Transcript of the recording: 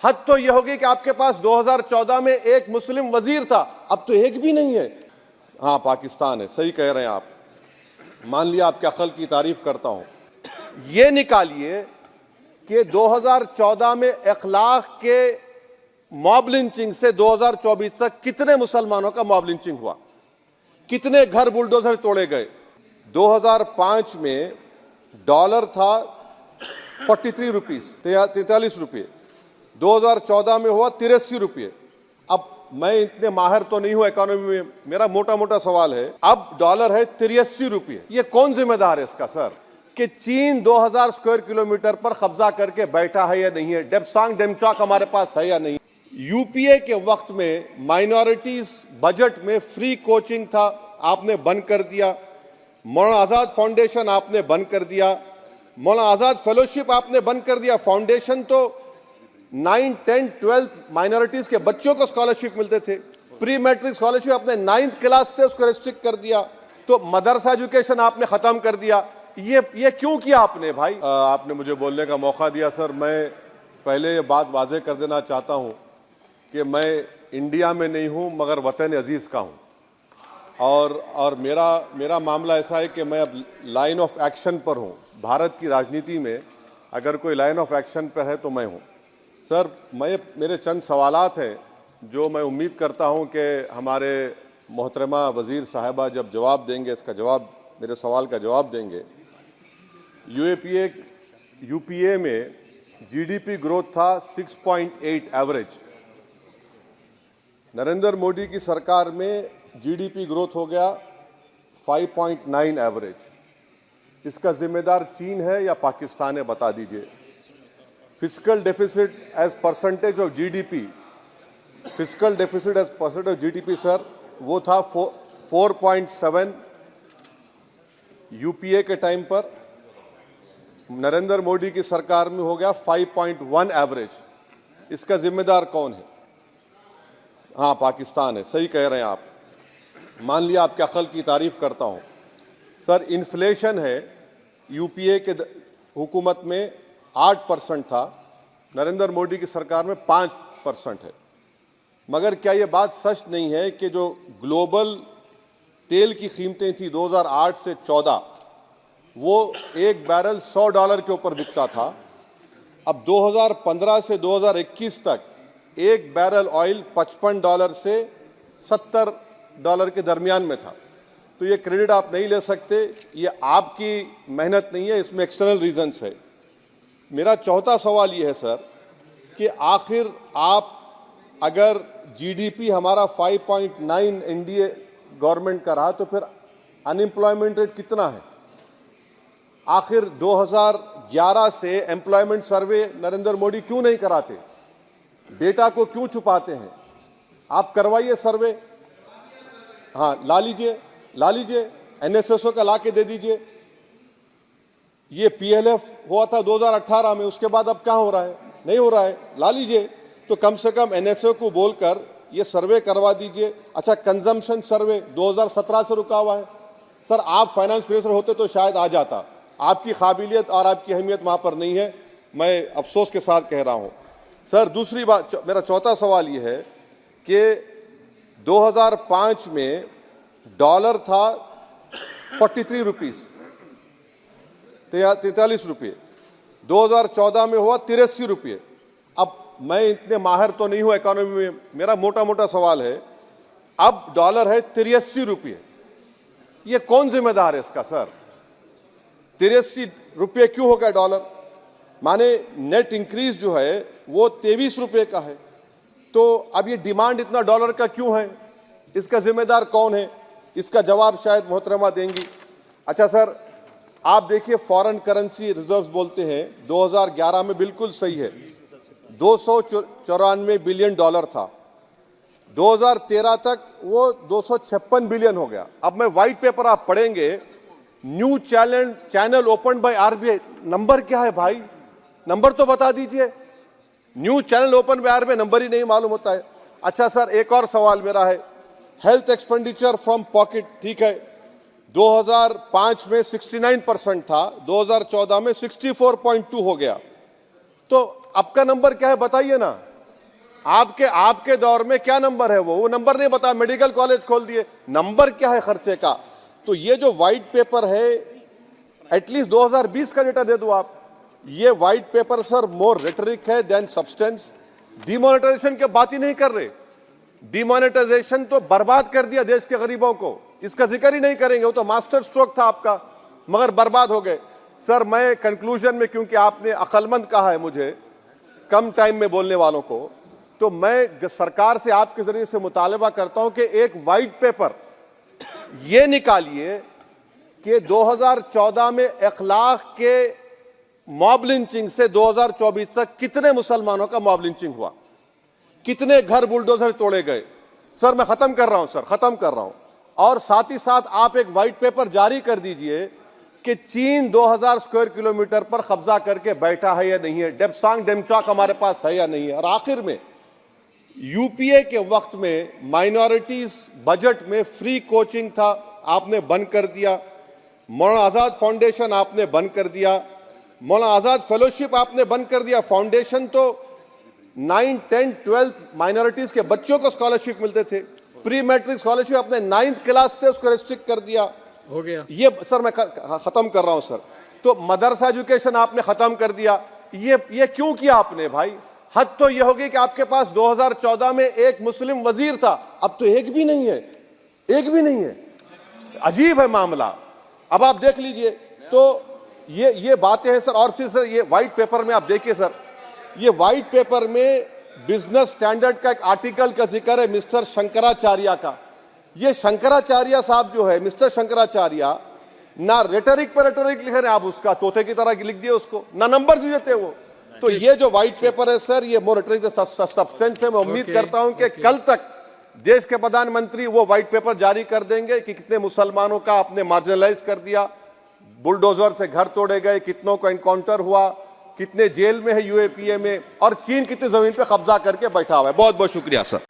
हद तो यह होगी कि आपके पास 2014 में एक मुस्लिम वजीर था, अब तो एक भी नहीं है। हाँ, पाकिस्तान है, सही कह रहे हैं आप। मान लिया आपके अकल की तारीफ करता हूं। ये निकालिए कि 2014 में इखलाक के मॉब लिंचिंग से 2024 तक कितने मुसलमानों का मॉब लिंचिंग हुआ, कितने घर बुलडोजर तोड़े गए। 2005 में डॉलर था 43 रुपीज, 43 रुपये। 2014 में हुआ 83 रुपये। अब मैं इतने माहिर तो नहीं हूं इकोनॉमी में, मेरा मोटा मोटा सवाल है, अब डॉलर है 83 रुपये। ये कौन जिम्मेदार है इसका सर, कि चीन 2000 स्क्वायर किलोमीटर पर कब्जा करके बैठा है या नहीं है, डेप्सांग डेमचॉक हमारे पास है या नहीं। यूपीए के वक्त में माइनॉरिटीज बजट में फ्री कोचिंग था, आपने बंद कर दिया। मौलाना आजाद फाउंडेशन आपने बंद कर दिया, मौलाना आजाद फेलोशिप आपने बंद कर दिया। फाउंडेशन तो 9, 10, 12 माइनॉरिटीज के बच्चों को स्कॉलरशिप मिलते थे। प्री मैट्रिक स्कॉलरशिप आपने 9th क्लास से उसको रेस्ट्रिक्ट कर दिया। तो मदरसा एजुकेशन आपने खत्म कर दिया। ये क्यों किया आपने भाई? आपने मुझे बोलने का मौका दिया सर। मैं पहले ये बात वाज़ेह कर देना चाहता हूं कि मैं इंडिया में नहीं हूं मगर वतन अजीज़ का हूं, और मेरा मामला ऐसा है कि मैं अब लाइन ऑफ एक्शन पर हूं। भारत की राजनीति में अगर कोई लाइन ऑफ एक्शन पर है तो मैं हूं। सर, मेरे चंद सवालात हैं जो मैं उम्मीद करता हूं कि हमारे मोहतरमा वज़ीर साहिबा जब जवाब देंगे, इसका जवाब, मेरे सवाल का जवाब देंगे। यूपीए में जीडीपी ग्रोथ था 6.8 एवरेज। नरेंद्र मोदी की सरकार में जीडीपी ग्रोथ हो गया 5.9 एवरेज। इसका जिम्मेदार चीन है या पाकिस्तान है, बता दीजिए। Fiscal deficit as percentage of GDP, fiscal deficit as percentage of GDP sir, वो था 4.7 यूपीए के टाइम पर। नरेंद्र मोदी की सरकार में हो गया 5.1 एवरेज। इसका जिम्मेदार कौन है? हाँ, पाकिस्तान है, सही कह रहे हैं आप। मान लिया आपके अकल की तारीफ करता हूं सर। इन्फ्लेशन है यूपीए के हुकूमत में 8% था, नरेंद्र मोदी की सरकार में 5% है। मगर क्या ये बात सच नहीं है कि जो ग्लोबल तेल की कीमतें थी 2008 से 14, वो एक बैरल $100 के ऊपर बिकता था। अब 2015 से 2021 तक एक बैरल ऑयल $55 से $70 के दरमियान में था। तो ये क्रेडिट आप नहीं ले सकते, ये आपकी मेहनत नहीं है, इसमें एक्सटर्नल रीजंस है। मेरा चौथा सवाल ये है सर कि आखिर आप, अगर जीडीपी हमारा 5.9 एनडीए गवर्नमेंट का रहा, तो फिर अनएम्प्लॉयमेंट रेट कितना है? आखिर 2011 से एम्प्लॉयमेंट सर्वे नरेंद्र मोदी क्यों नहीं कराते? डेटा को क्यों छुपाते हैं? आप करवाइए सर्वे। हाँ, ला लीजिए, एनएसएसओ का ला के दे दीजिए। ये पीएलएफ हुआ था 2018 में, उसके बाद अब क्या हो रहा है? नहीं हो रहा है। ला लीजिए, तो कम से कम एनएसओ को बोलकर ये सर्वे करवा दीजिए। अच्छा, कंजम्पशन सर्वे 2017 से रुका हुआ है। सर, आप फाइनेंस मिनिस्टर होते तो शायद आ जाता। आपकी काबिलियत और आपकी अहमियत वहाँ पर नहीं है, मैं अफसोस के साथ कह रहा हूँ। सर, दूसरी बात, मेरा चौथा सवाल ये है कि 2005 में डॉलर था 43 रुपीज, 43 रुपये। 2014 में हुआ 83 रुपये। अब मैं इतने माहिर तो नहीं हूं इकोनॉमी में, मेरा मोटा मोटा सवाल है, अब डॉलर है 83 रुपये। ये कौन जिम्मेदार है इसका सर? 83 रुपये क्यों हो गया डॉलर? माने नेट इंक्रीज जो है वो 23 रुपये का है। तो अब ये डिमांड इतना डॉलर का क्यों है? इसका जिम्मेदार कौन है? इसका जवाब शायद मोहतरमा देंगी। अच्छा सर, आप देखिए, फॉरेन करेंसी रिजर्व्स बोलते हैं 2011 में, बिल्कुल सही है, 294 बिलियन डॉलर था। 2013 तक वो 256 बिलियन हो गया। अब मैं व्हाइट पेपर आप पढ़ेंगे, new channel open by RBI. Number क्या है भाई? नंबर तो बता दीजिए। New channel open by RBI, number ही नहीं मालूम होता है। अच्छा सर, एक और सवाल मेरा है, हेल्थ एक्सपेंडिचर फ्रॉम पॉकेट, ठीक है, 2005 में 69% था, 2014 में 64.2 हो गया। तो आपका नंबर क्या है बताइए ना। आपके आपके दौर में क्या नंबर है? वो नंबर नहीं बता, मेडिकल कॉलेज खोल दिए, नंबर क्या है खर्चे का? तो ये जो व्हाइट पेपर है, एटलीस्ट 2020 का डेटा दे दो आप। ये व्हाइट पेपर सर मोर रेटरिक है देन सब्सटेंस। डिमोनेटाइजेशन की बात ही नहीं कर रहे। डिमोनेटाइजेशन तो बर्बाद कर दिया देश के गरीबों को, इसका जिक्र ही नहीं करेंगे। वो तो मास्टर स्ट्रोक था आपका, मगर बर्बाद हो गए। सर मैं कंक्लूजन में, क्योंकि आपने अक्लमंद कहा है मुझे कम टाइम में बोलने वालों को, तो मैं सरकार से आपके जरिए से मुतालबा करता हूं कि एक व्हाइट पेपर ये निकालिए कि 2014 में 1 लाख के मॉब लिंचिंग से 2024 तक कितने मुसलमानों का मॉब लिंचिंग हुआ, कितने घर बुलडोजर तोड़े गए। सर मैं खत्म कर रहा हूं सर, खत्म कर रहा हूं। और साथ ही साथ आप एक व्हाइट पेपर जारी कर दीजिए कि चीन 2000 स्क्वायर किलोमीटर पर कब्जा करके बैठा है या नहीं है, डेप्सांग डेमचॉक हमारे पास है या नहीं है। और आखिर में यूपीए के वक्त में माइनॉरिटीज बजट में फ्री कोचिंग था, आपने बंद कर दिया। मौलाना आज़ाद फाउंडेशन आपने बंद कर दिया, मौलाना आज़ाद फेलोशिप आपने बंद कर दिया। फाउंडेशन तो 9, 10, 12 माइनॉरिटीज के बच्चों को स्कॉलरशिप मिलते थे। प्री मैट्रिक स्कॉलरशिप आपने 9th क्लास से उसको रेस्ट्रिक्ट कर दिया। हो गया ये सर मैं खत्म कर रहा हूं सर। तो मदरसा एजुकेशन आपने खत्म कर दिया। ये क्यों किया आपने भाई? हद तो ये होगी कि आपके पास 2014 में एक मुस्लिम वजीर था, अब तो एक भी नहीं है, एक भी नहीं है। अजीब है मामला। अब आप देख लीजिए, तो ये बातें हैं सर। और फिर सर ये व्हाइट पेपर में आप देखिए सर, ये व्हाइट पेपर में बिजनेस स्टैंडर्ड का एक आर्टिकल का जिक्र है मिस्टर शंकराचार्य का। ये शंकराचार्य साहब जो है, मिस्टर शंकराचार्य, ना रेटरिक पर रेटरिक लिख रहे हैं आप, उसका तोते की तरह लिख दिए उसको, ना नंबर भी देते वो। तो ये जो व्हाइट पेपर है सर, ये मोर रेटरिक सब्सटेंस है। मैं उम्मीद करता हूं कि कल तक देश के प्रधानमंत्री वो व्हाइट पेपर जारी कर देंगे कि कितने मुसलमानों का आपने मार्जिनलाइज कर दिया, बुलडोजर से घर तोड़े गए, कितनों को एनकाउंटर हुआ, कितने जेल में है यूएपीए में, और चीन कितनी जमीन पे कब्जा करके बैठा हुआ है। बहुत बहुत शुक्रिया सर।